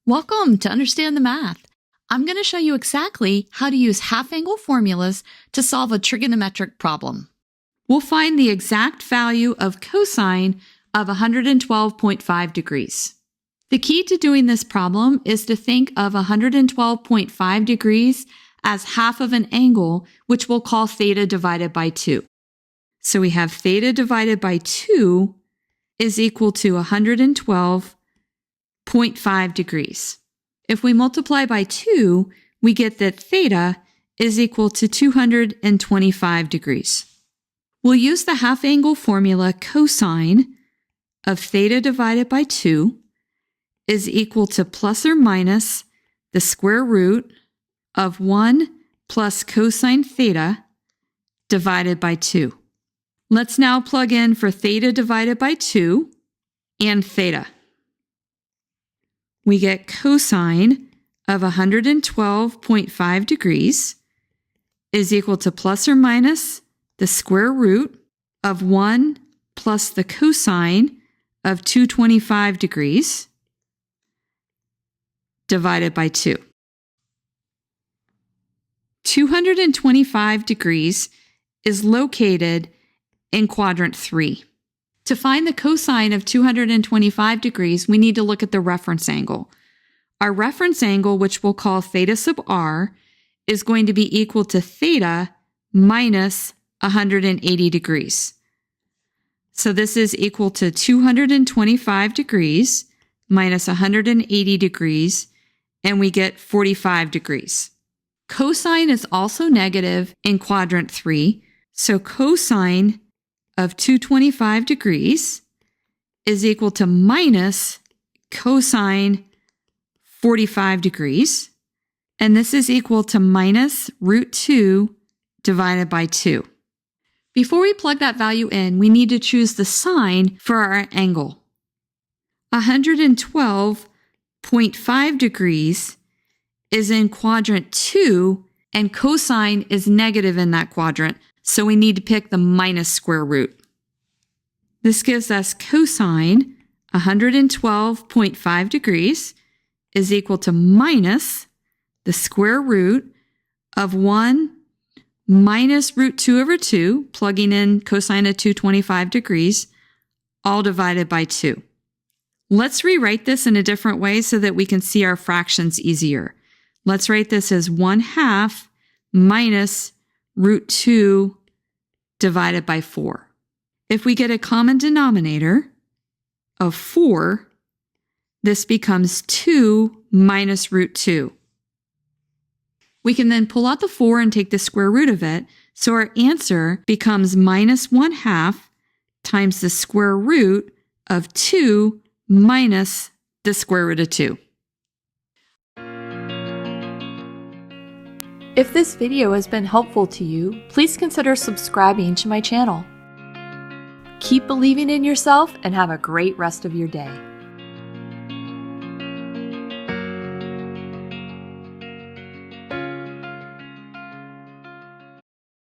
Welcome to Understand the Math. I'm going to show you exactly how to use half-angle formulas to solve a trigonometric problem. We'll find the exact value of cosine of 112.5 degrees. The key to doing this problem is to think of 112.5 degrees as half of an angle, which we'll call theta divided by 2. So we have theta divided by 2 is equal to 112.5 degrees. If we multiply by 2, we get that theta is equal to 225 degrees. We'll use the half-angle formula cosine of theta divided by 2 is equal to plus or minus the square root of 1 plus cosine theta divided by 2. Let's now plug in for theta divided by 2 and theta. We get cosine of 112.5 degrees is equal to plus or minus the square root of 1 plus the cosine of 225 degrees divided by 2. 225 degrees is located in quadrant 3. To find the cosine of 225 degrees, we need to look at the reference angle. Our reference angle, which we'll call theta sub r, is going to be equal to theta minus 180 degrees. So this is equal to 225 degrees minus 180 degrees, and we get 45 degrees. Cosine is also negative in quadrant 3, so cosine of 225 degrees is equal to minus cosine 45 degrees, and this is equal to minus root 2 divided by 2. Before we plug that value in, we need to choose the sign for our angle. 112.5 degrees is in quadrant 2, and cosine is negative in that quadrant, so we need to pick the minus square root. This gives us cosine 112.5 degrees is equal to minus the square root of 1 minus root 2 over 2, plugging in cosine of 225 degrees, all divided by 2. Let's rewrite this in a different way so that we can see our fractions easier. Let's write this as 1/2 minus root 2 divided by 4. If we get a common denominator of 4, this becomes 2 minus root 2. We can then pull out the 4 and take the square root of it, so our answer becomes minus 1/2 times the square root of 2 minus the square root of 2. If this video has been helpful to you, please consider subscribing to my channel. Keep believing in yourself and have a great rest of your day.